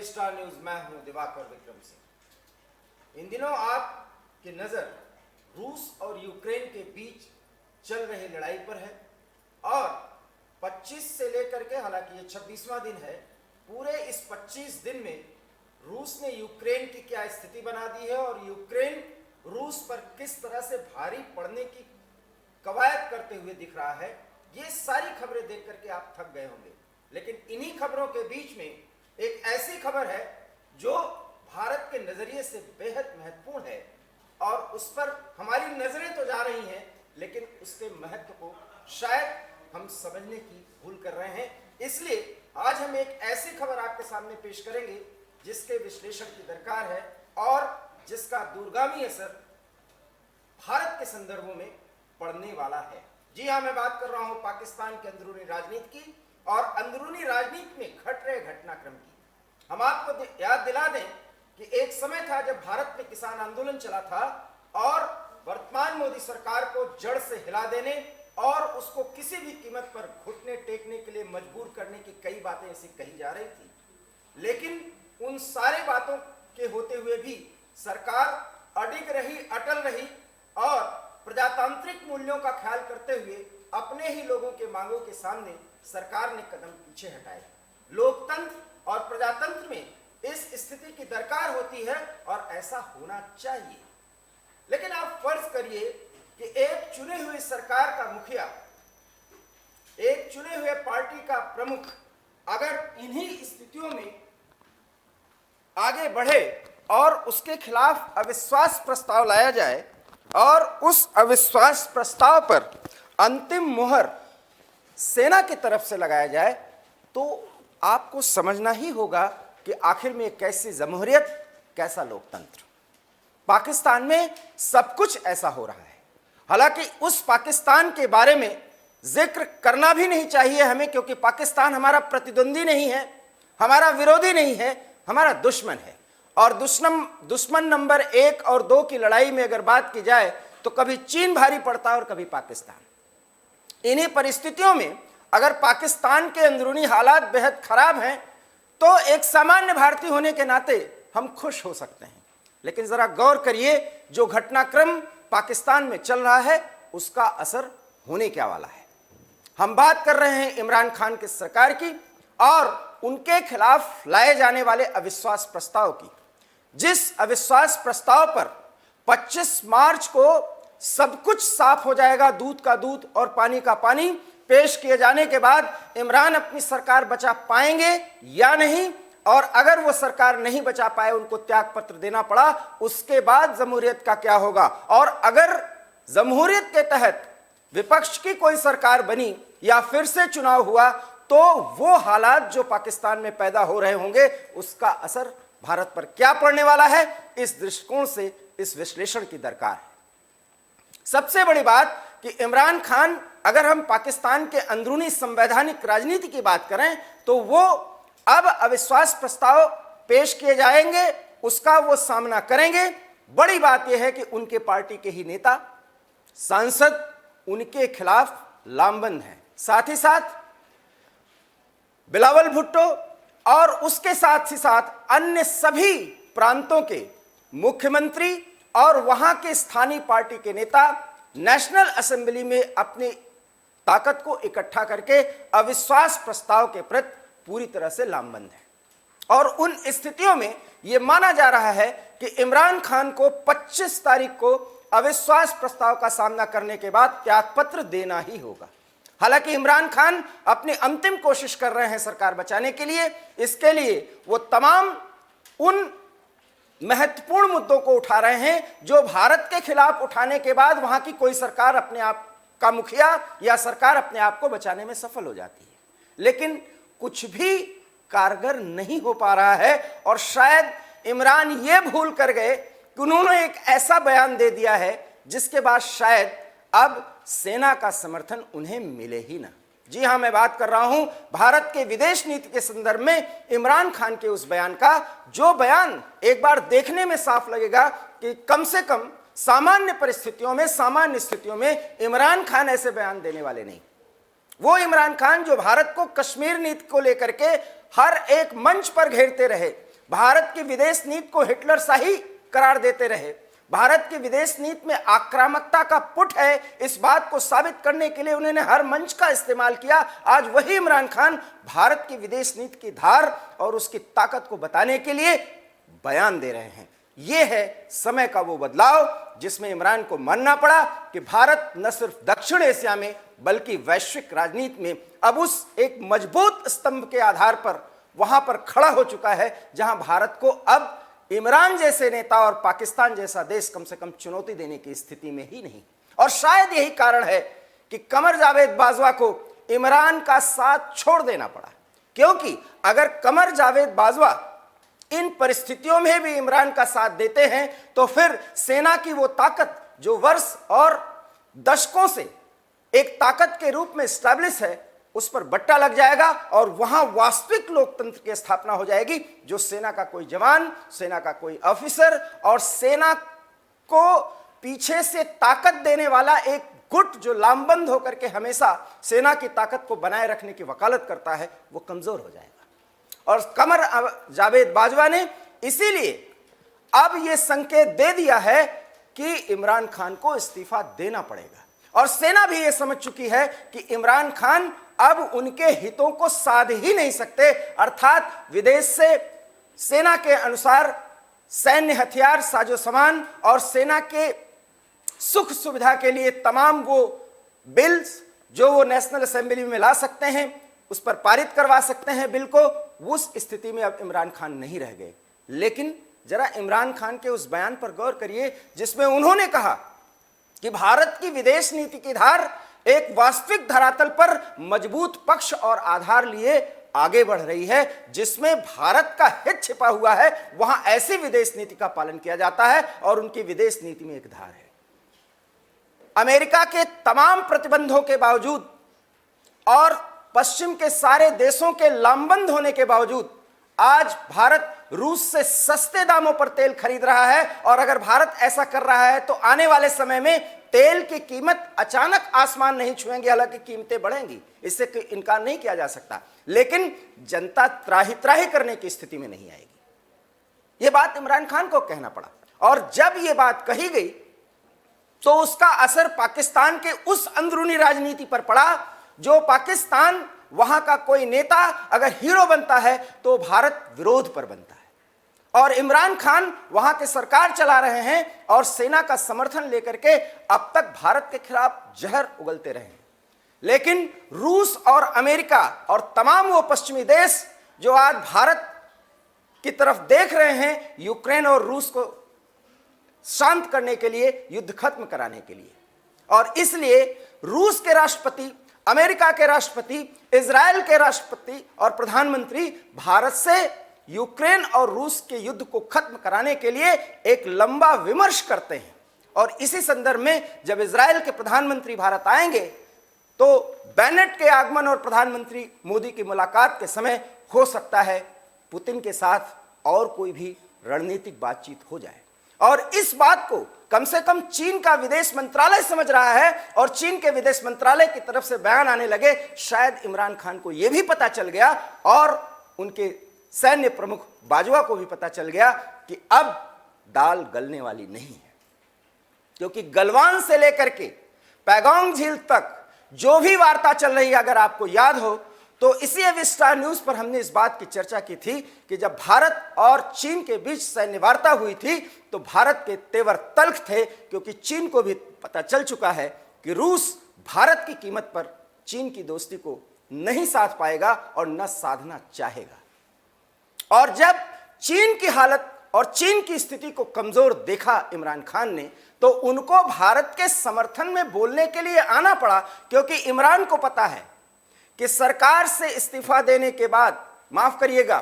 Star news, मैं हूं दिवाकर विक्रम सिंह। इन दिनों आपकी नजर रूस और यूक्रेन के बीच चल रही लड़ाई पर है और 25 से लेकर के, हालांकि ये 26वां दिन है, पूरे इस 25 दिन में रूस ने यूक्रेन की क्या स्थिति बना दी है और यूक्रेन रूस पर किस तरह से भारी पड़ने की कवायद करते हुए दिख रहा है। ये सारी खबरें देख करके आप थक गए होंगे, लेकिन इन्हीं खबरों के बीच में एक ऐसी खबर है जो भारत के नजरिए से बेहद महत्वपूर्ण है और उस पर हमारी नजरें तो जा रही हैं, लेकिन उसके महत्व को शायद हम समझने की भूल कर रहे हैं। इसलिए आज हम एक ऐसी खबर आपके सामने पेश करेंगे जिसके विश्लेषण की दरकार है और जिसका दूरगामी असर भारत के संदर्भों में पड़ने वाला है। जी हाँ, मैं बात कर रहा हूं पाकिस्तान के अंदरूनी राजनीति की और अंदरूनी राजनीति में घट रहे घटनाक्रम की। हम आपको याद दिला दें कि एक समय था जब भारत में किसान आंदोलन चला था और वर्तमान मोदी सरकार को जड़ से हिला देने और उसको किसी भी कीमत पर घुटने टेकने के लिए मजबूर करने की कई बातें ऐसी कही जा रही थी, लेकिन उन सारे बातों के होते हुए भी सरकार अडिग रही, अटल रही और प्रजातांत्रिक मूल्यों का ख्याल करते हुए अपने ही लोगों के मांगों के सामने सरकार ने कदम पीछे हटाए। लोकतंत्र और प्रजातंत्र में इस स्थिति की दरकार होती है और ऐसा होना चाहिए। लेकिन आप फर्ज करिए कि एक चुने हुए सरकार का मुखिया, एक चुने हुए पार्टी का प्रमुख अगर इन्हीं स्थितियों में आगे बढ़े और उसके खिलाफ अविश्वास प्रस्ताव लाया जाए और उस अविश्वास प्रस्ताव पर अंतिम मुहर सेना की तरफ से लगाया जाए, तो आपको समझना ही होगा कि आखिर में कैसी जमहूरियत, कैसा लोकतंत्र। पाकिस्तान में सब कुछ ऐसा हो रहा है। हालांकि उस पाकिस्तान के बारे में जिक्र करना भी नहीं चाहिए हमें, क्योंकि पाकिस्तान हमारा प्रतिद्वंदी नहीं है, हमारा विरोधी नहीं है, हमारा दुश्मन है। और दुश्मन नंबर 1 और 2 की लड़ाई में अगर बात की जाए तो कभी चीन भारी पड़ता है और कभी पाकिस्तान। इन्हीं परिस्थितियों में अगर पाकिस्तान के अंदरूनी हालात बेहद खराब हैं तो एक सामान्य भारतीय होने के नाते हम खुश हो सकते हैं, लेकिन जरा गौर करिए जो घटनाक्रम पाकिस्तान में चल रहा है उसका असर होने क्या वाला है। हम बात कर रहे हैं इमरान खान की सरकार की और उनके खिलाफ लाए जाने वाले अविश्वास प्रस्ताव की। जिस अविश्वास प्रस्ताव पर 25 मार्च को सब कुछ साफ हो जाएगा, दूध का दूध और पानी का पानी, पेश किए जाने के बाद इमरान अपनी सरकार बचा पाएंगे या नहीं, और अगर वो सरकार नहीं बचा पाए, उनको त्याग पत्र देना पड़ा, उसके बाद जमहूरियत का क्या होगा। और अगर जमहूरियत के तहत विपक्ष की कोई सरकार बनी या फिर से चुनाव हुआ तो वो हालात जो पाकिस्तान में पैदा हो रहे होंगे उसका असर भारत पर क्या पड़ने वाला है, इस दृष्टिकोण से इस विश्लेषण की दरकार है। सबसे बड़ी बात कि इमरान खान, अगर हम पाकिस्तान के अंदरूनी संवैधानिक राजनीति की बात करें तो वो अब अविश्वास प्रस्ताव पेश किए जाएंगे, उसका वो सामना करेंगे। बड़ी बात यह है कि उनके पार्टी के ही नेता, सांसद उनके खिलाफ लामबंद हैं। साथ ही साथ बिलावल भुट्टो और उसके साथ ही साथ अन्य सभी प्रांतों के मुख्यमंत्री और वहां के स्थानीय पार्टी के नेता नेशनल असेंबली में अपनी ताकत को इकट्ठा करके अविश्वास प्रस्ताव के प्रति पूरी तरह से लामबंद है। और उन स्थितियों में यह माना जा रहा है कि इमरान खान को 25 तारीख को अविश्वास प्रस्ताव का सामना करने के बाद त्यागपत्र देना ही होगा। हालांकि इमरान खान अपनी अंतिम कोशिश कर रहे हैं सरकार बचाने के लिए। इसके लिए वो तमाम उन महत्वपूर्ण मुद्दों को उठा रहे हैं जो भारत के खिलाफ उठाने के बाद वहां की कोई सरकार अपने आप का मुखिया या सरकार अपने आप को बचाने में सफल हो जाती है, लेकिन कुछ भी कारगर नहीं हो पा रहा है। और शायद इमरान ये भूल कर गए कि उन्होंने एक ऐसा बयान दे दिया है जिसके बाद शायद अब सेना का समर्थन उन्हें मिले ही ना। जी हां, मैं बात कर रहा हूं भारत के विदेश नीति के संदर्भ में इमरान खान के उस बयान का, जो बयान एक बार देखने में साफ लगेगा कि कम से कम सामान्य परिस्थितियों में, सामान्य स्थितियों में इमरान खान ऐसे बयान देने वाले नहीं। वो इमरान खान जो भारत को कश्मीर नीति को लेकर के हर एक मंच पर घेरते रहे, भारत की विदेश नीति को हिटलर शाही करार देते रहे। भारत की विदेश नीति में आक्रामकता का पुट है, इस बात को साबित करने के लिए उन्होंने हर मंच का इस्तेमाल किया। आज वही इमरान खान भारत की विदेश नीति की धार और उसकी ताकत को बताने के लिए बयान दे रहे हैं। यह है समय का वो बदलाव जिसमें इमरान को मानना पड़ा कि भारत न सिर्फ दक्षिण एशिया में बल्कि वैश्विक राजनीति में अब उस एक मजबूत स्तंभ के आधार पर वहां पर खड़ा हो चुका है जहां भारत को अब इमरान जैसे नेता और पाकिस्तान जैसा देश कम से कम चुनौती देने की स्थिति में ही नहीं। और शायद यही कारण है कि कमर जावेद बाजवा को इमरान का साथ छोड़ देना पड़ा, क्योंकि अगर कमर जावेद बाजवा इन परिस्थितियों में भी इमरान का साथ देते हैं तो फिर सेना की वो ताकत जो वर्ष और दशकों से एक ताकत के रूप में स्टैब्लिश है उस पर बट्टा लग जाएगा और वहां वास्तविक लोकतंत्र की स्थापना हो जाएगी, जो सेना का कोई जवान, सेना का कोई ऑफिसर और सेना को पीछे से ताकत देने वाला एक गुट जो लामबंद होकर के हमेशा सेना की ताकत को बनाए रखने की वकालत करता है, वो कमजोर हो जाएगा। और कमर जावेद बाजवा ने इसीलिए अब यह संकेत दे दिया है कि इमरान खान को इस्तीफा देना पड़ेगा और सेना भी यह समझ चुकी है कि इमरान खान अब उनके हितों को साध ही नहीं सकते, अर्थात विदेश से सेना के अनुसार सैन्य हथियार, साजो सामान और सेना के सुख सुविधा के लिए तमाम वो बिल्स जो वो नेशनल असेंबली में ला सकते हैं, उस पर पारित करवा सकते हैं बिल को, उस स्थिति में अब इमरान खान नहीं रह गए। लेकिन जरा इमरान खान के उस बयान पर गौर करिए जिसमें उन्होंने कहा कि भारत की विदेश नीति की धार एक वास्तविक धरातल पर मजबूत पक्ष और आधार लिए आगे बढ़ रही है, जिसमें भारत का हित छिपा हुआ है। वहां ऐसी विदेश नीति का पालन किया जाता है और उनकी विदेश नीति में एक धार है। अमेरिका के तमाम प्रतिबंधों के बावजूद और पश्चिम के सारे देशों के लामबंद होने के बावजूद आज भारत रूस से सस्ते दामों पर तेल खरीद रहा है और अगर भारत ऐसा कर रहा है तो आने वाले समय में तेल की कीमत अचानक आसमान नहीं छुएंगी, हालांकि कीमतें बढ़ेंगी, इससे इनकार नहीं किया जा सकता, लेकिन जनता त्राही त्राही करने की स्थिति में नहीं आएगी। यह बात इमरान खान को कहना पड़ा और जब यह बात कही गई तो उसका असर पाकिस्तान के उस अंदरूनी राजनीति पर पड़ा जो पाकिस्तान वहां का कोई नेता अगर हीरो बनता है तो भारत विरोध पर बनता है और इमरान खान वहां के सरकार चला रहे हैं और सेना का समर्थन लेकर के अब तक भारत के खिलाफ जहर उगलते रहे हैं। लेकिन रूस और अमेरिका और तमाम वो पश्चिमी देश जो आज भारत की तरफ देख रहे हैं यूक्रेन और रूस को शांत करने के लिए, युद्ध खत्म कराने के लिए, और इसलिए रूस के राष्ट्रपति, अमेरिका के राष्ट्रपति, इजराइल के राष्ट्रपति और प्रधानमंत्री भारत से यूक्रेन और रूस के युद्ध को खत्म कराने के लिए एक लंबा विमर्श करते हैं। और इसी संदर्भ में जब इजराइल के प्रधानमंत्री भारत आएंगे तो बेनेट के आगमन और प्रधानमंत्री मोदी की मुलाकात के समय हो सकता है पुतिन के साथ और कोई भी रणनीतिक बातचीत हो जाए। और इस बात को कम से कम चीन का विदेश मंत्रालय समझ रहा है और चीन के विदेश मंत्रालय की तरफ से बयान आने लगे। शायद इमरान खान को यह भी पता चल गया और उनके सैन्य प्रमुख बाजवा को भी पता चल गया कि अब दाल गलने वाली नहीं है, क्योंकि गलवान से लेकर के पैगोंग झील तक जो भी वार्ता चल रही है, अगर आपको याद हो तो इसी स्टार न्यूज पर हमने इस बात की चर्चा की थी कि जब भारत और चीन के बीच सैन्य वार्ता हुई थी तो भारत के तेवर तल्ख थे, क्योंकि चीन को भी पता चल चुका है कि रूस भारत की कीमत पर चीन की दोस्ती को नहीं साध पाएगा और न साधना चाहेगा। और जब चीन की हालत और चीन की स्थिति को कमजोर देखा इमरान खान ने तो उनको भारत के समर्थन में बोलने के लिए आना पड़ा, क्योंकि इमरान को पता है कि सरकार से इस्तीफा देने के बाद, माफ करिएगा,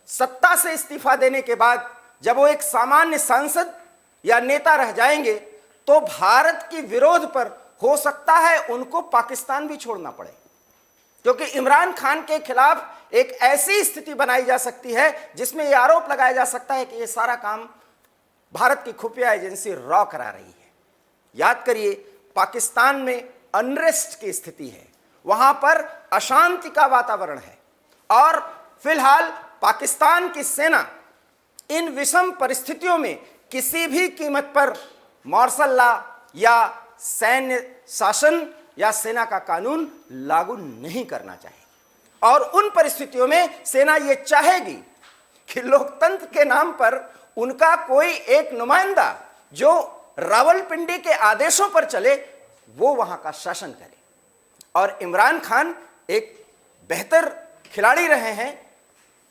सत्ता से इस्तीफा देने के बाद जब वो एक सामान्य सांसद या नेता रह जाएंगे तो भारत की विरोध पर हो सकता है उनको पाकिस्तान भी छोड़ना पड़े, क्योंकि इमरान खान के खिलाफ एक ऐसी स्थिति बनाई जा सकती है जिसमें यह आरोप लगाया जा सकता है कि यह सारा काम भारत की खुफिया एजेंसी रॉ करा रही है। याद करिए, पाकिस्तान में अनरेस्ट की स्थिति है, वहां पर अशांति का वातावरण है और फिलहाल पाकिस्तान की सेना इन विषम परिस्थितियों में किसी भी कीमत पर मार्शल लॉ या सैन्य शासन या सेना का कानून लागू नहीं करना चाहिए। और उन परिस्थितियों में सेना ये चाहेगी कि लोकतंत्र के नाम पर उनका कोई एक नुमाइंदा जो रावलपिंडी के आदेशों पर चले वो वहां का शासन करे। और इमरान खान एक बेहतर खिलाड़ी रहे हैं,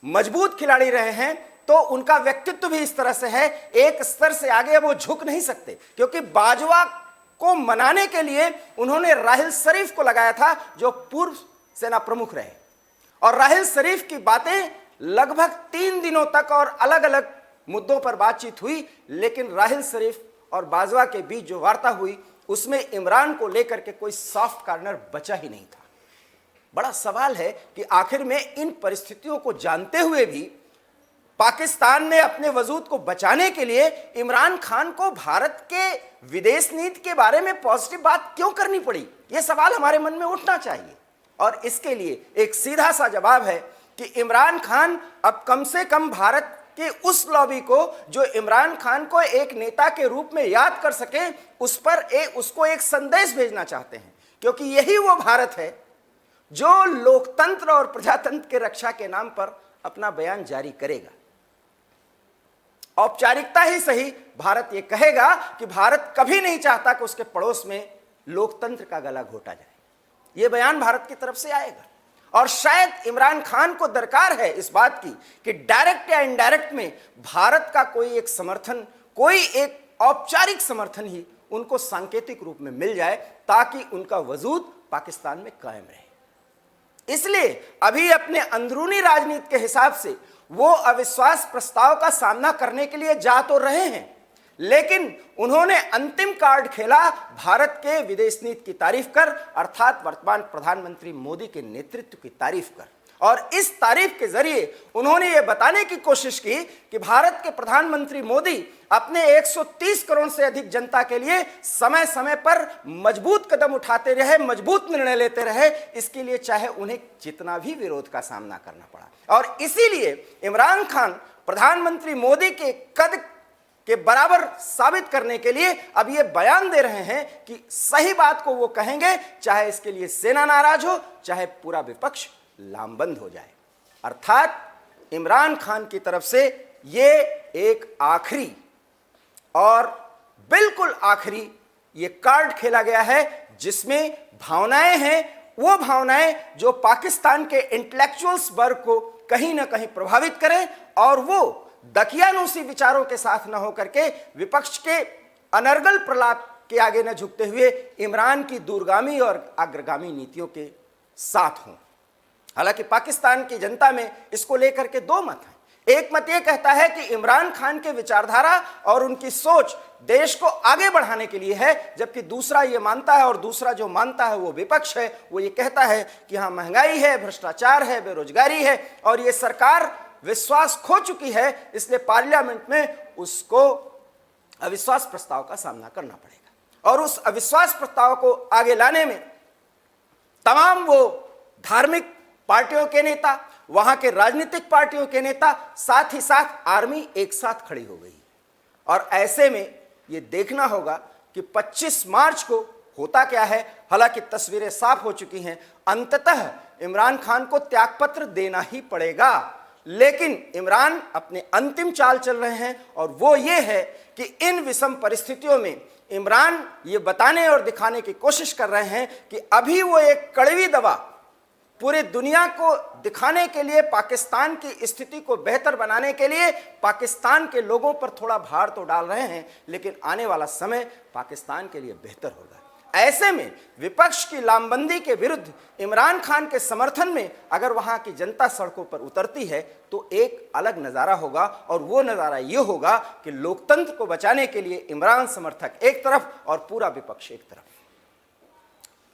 मजबूत खिलाड़ी रहे हैं, तो उनका व्यक्तित्व भी इस तरह से है, एक स्तर से आगे वो झुक नहीं सकते, क्योंकि बाजवा को मनाने के लिए उन्होंने राहिल शरीफ को लगाया था जो पूर्व सेना प्रमुख रहे। और राहिल शरीफ की बातें लगभग 3 दिनों तक और अलग अलग मुद्दों पर बातचीत हुई, लेकिन राहिल शरीफ और बाजवा के बीच जो वार्ता हुई उसमें इमरान को लेकर के कोई सॉफ्ट कॉर्नर बचा ही नहीं था। बड़ा सवाल है कि आखिर में इन परिस्थितियों को जानते हुए भी पाकिस्तान ने अपने वजूद को बचाने के लिए इमरान खान को भारत के विदेश नीति के बारे में पॉजिटिव बात क्यों करनी पड़ी, यह सवाल हमारे मन में उठना चाहिए। और इसके लिए एक सीधा सा जवाब है कि इमरान खान अब कम से कम भारत के उस लॉबी को जो इमरान खान को एक नेता के रूप में याद कर सके उसको एक संदेश भेजना चाहते हैं, क्योंकि यही वो भारत है जो लोकतंत्र और प्रजातंत्र के रक्षा के नाम पर अपना बयान जारी करेगा। औपचारिकता ही सही, भारत ये कहेगा कि भारत कभी नहीं चाहता कि उसके पड़ोस में लोकतंत्र का गला घोटा जाए। यह बयान भारत की तरफ से आएगा। और शायद इमरान खान को दरकार है इस बात की कि डायरेक्ट या इनडायरेक्ट में भारत का कोई एक समर्थन, कोई एक औपचारिक समर्थन ही उनको सांकेतिक रूप में मिल जाए ताकि उनका वजूद पाकिस्तान में कायम रहे। इसलिए अभी अपने अंदरूनी राजनीति के हिसाब से वो अविश्वास प्रस्ताव का सामना करने के लिए जा तो रहे हैं, लेकिन उन्होंने अंतिम कार्ड खेला भारत के विदेश नीति की तारीफ कर, अर्थात वर्तमान प्रधानमंत्री मोदी के नेतृत्व की तारीफ कर। और इस तारीफ के जरिए उन्होंने ये बताने की कोशिश की कि भारत के प्रधानमंत्री मोदी अपने 130 करोड़ से अधिक जनता के लिए समय समय पर मजबूत कदम उठाते रहे, मजबूत निर्णय लेते रहे, इसके लिए चाहे उन्हें जितना भी विरोध का सामना करना पड़ा। और इसीलिए इमरान खान प्रधानमंत्री मोदी के कद के बराबर साबित करने के लिए अब ये बयान दे रहे हैं कि सही बात को वो कहेंगे, चाहे इसके लिए सेना नाराज हो, चाहे पूरा विपक्ष लामबंद हो जाए। अर्थात इमरान खान की तरफ से ये एक आखिरी और बिल्कुल आखिरी ये कार्ड खेला गया है जिसमें भावनाएं हैं, वो भावनाएं जो पाकिस्तान के इंटेलेक्चुअल्स वर्ग को कहीं ना कहीं प्रभावित करें और वो दकियानूसी विचारों के साथ न होकर के विपक्ष के अनर्गल प्रलाप के आगे न झुकते हुए इमरान की दूरगामी और अग्रगामी नीतियों के साथ हों। हालांकि पाकिस्तान की जनता में इसको लेकर के दो मत हैं। एक मत यह कहता है कि इमरान खान के विचारधारा और उनकी सोच देश को आगे बढ़ाने के लिए है, जबकि दूसरा ये मानता है, और दूसरा जो मानता है वो विपक्ष है, वो ये कहता है कि हाँ महंगाई है, भ्रष्टाचार है, बेरोजगारी है और ये सरकार विश्वास खो चुकी है, इसलिए पार्लियामेंट में उसको अविश्वास प्रस्ताव का सामना करना पड़ेगा। और उस अविश्वास प्रस्ताव को आगे लाने में तमाम वो धार्मिक पार्टियों के नेता, वहां के राजनीतिक पार्टियों के नेता, साथ ही साथ आर्मी एक साथ खड़ी हो गई। और ऐसे में ये देखना होगा कि 25 मार्च को होता क्या है। हालांकि तस्वीरें साफ हो चुकी हैं, अंततः इमरान खान को त्यागपत्र देना ही पड़ेगा, लेकिन इमरान अपने अंतिम चाल चल रहे हैं और वो ये है कि इन विषम परिस्थितियों में इमरान ये बताने और दिखाने की कोशिश कर रहे हैं कि अभी वो एक कड़वी दवा पूरी दुनिया को दिखाने के लिए, पाकिस्तान की स्थिति को बेहतर बनाने के लिए पाकिस्तान के लोगों पर थोड़ा भार तो डाल रहे हैं, लेकिन आने वाला समय पाकिस्तान के लिए बेहतर होगा। ऐसे में विपक्ष की लामबंदी के विरुद्ध इमरान खान के समर्थन में अगर वहां की जनता सड़कों पर उतरती है तो एक अलग नज़ारा होगा, और वो नज़ारा ये होगा कि लोकतंत्र को बचाने के लिए इमरान समर्थक एक तरफ और पूरा विपक्ष एक तरफ।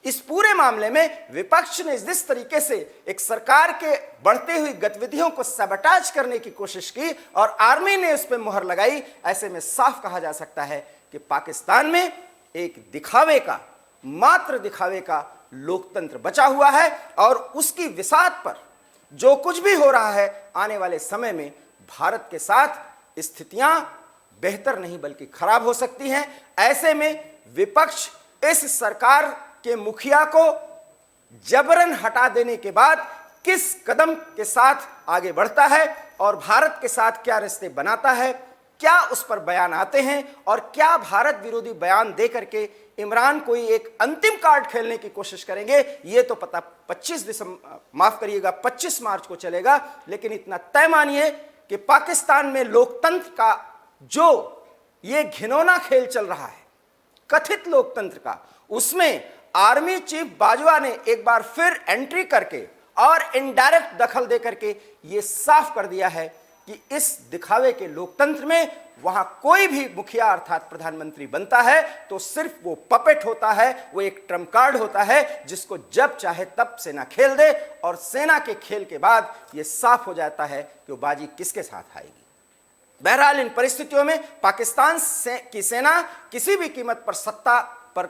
इस पूरे मामले में विपक्ष ने जिस तरीके से एक सरकार के बढ़ती हुई गतिविधियों को सबटाज करने की कोशिश की और आर्मी ने उस पर मुहर लगाई, ऐसे में साफ कहा जा सकता है कि पाकिस्तान में एक दिखावे का, मात्र दिखावे का लोकतंत्र बचा हुआ है और उसकी विसात पर जो कुछ भी हो रहा है आने वाले समय में भारत के साथ स्थितियां बेहतर नहीं बल्कि खराब हो सकती हैं। ऐसे में विपक्ष इस सरकार के मुखिया को जबरन हटा देने के बाद किस कदम के साथ आगे बढ़ता है और भारत के साथ क्या रिश्ते बनाता है, क्या उस पर बयान आते हैं और क्या भारत विरोधी बयान दे करके इमरान कोई एक अंतिम कार्ड खेलने की कोशिश करेंगे, ये तो पता 25 मार्च को चलेगा। लेकिन इतना तय मानिए कि पाकिस्तान में लोकतंत्र का जो ये घिनौना खेल चल रहा है, कथित लोकतंत्र का, उसमें आर्मी चीफ बाजवा ने एक बार फिर एंट्री करके और इनडायरेक्ट दखल दे करके ये साफ कर दिया है कि इस दिखावे के लोकतंत्र में वहां कोई भी मुखिया अर्थात प्रधानमंत्री बनता है तो सिर्फ वो पपेट होता है, वो एक ट्रम्प कार्ड होता है जिसको जब चाहे तब सेना खेल दे और सेना के खेल के बाद ये साफ हो जाता है कि वो बाजी किसके साथ आएगी। बहरहाल इन परिस्थितियों में पाकिस्तान की सेना किसी भी कीमत पर सत्ता पर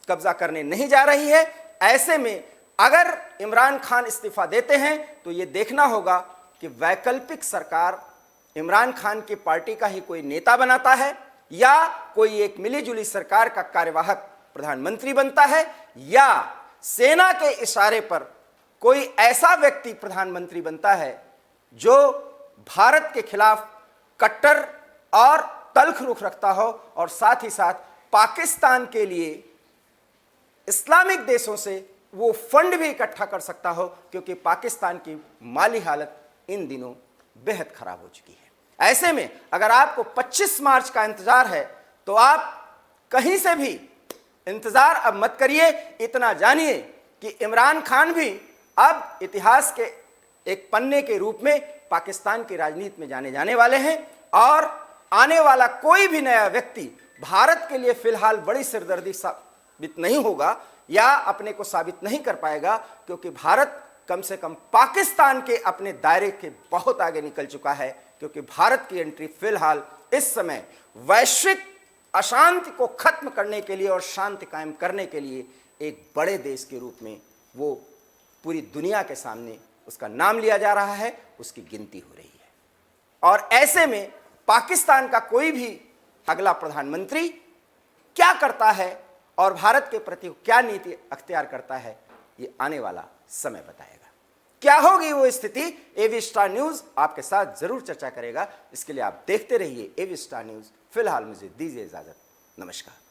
कब्जा करने नहीं जा रही है। ऐसे में अगर इमरान खान इस्तीफा देते हैं तो ये देखना होगा कि वैकल्पिक सरकार इमरान खान की पार्टी का ही कोई नेता बनाता है या कोई एक मिलीजुली सरकार का कार्यवाहक प्रधानमंत्री बनता है या सेना के इशारे पर कोई ऐसा व्यक्ति प्रधानमंत्री बनता है जो भारत के खिलाफ कट्टर और तल्ख रुख रखता हो और साथ ही साथ पाकिस्तान के लिए इस्लामिक देशों से वो फंड भी इकट्ठा कर सकता हो, क्योंकि पाकिस्तान की माली हालत इन दिनों बेहद खराब हो चुकी है। ऐसे में अगर आपको 25 मार्च का इंतजार है तो आप कहीं से भी इंतजार अब मत करिए। इतना जानिए कि इमरान खान भी अब इतिहास के एक पन्ने के रूप में पाकिस्तान की राजनीति में जाने वाले हैं और आने वाला कोई भी नया व्यक्ति भारत के लिए फिलहाल बड़ी सिरदर्दी साबित नहीं होगा या अपने को साबित नहीं कर पाएगा, क्योंकि भारत कम से कम पाकिस्तान के अपने दायरे के बहुत आगे निकल चुका है। क्योंकि भारत की एंट्री फिलहाल इस समय वैश्विक अशांति को खत्म करने के लिए और शांति कायम करने के लिए एक बड़े देश के रूप में वो पूरी दुनिया के सामने उसका नाम लिया जा रहा है, उसकी गिनती हो रही है। और ऐसे में पाकिस्तान का कोई भी अगला प्रधानमंत्री क्या करता है और भारत के प्रति क्या नीति अख्तियार करता है, ये आने वाला समय बताएगा। क्या होगी वो स्थिति, एवी स्टार न्यूज आपके साथ जरूर चर्चा करेगा। इसके लिए आप देखते रहिए एवी स्टार न्यूज। फिलहाल मुझे दीजिए इजाजत, नमस्कार।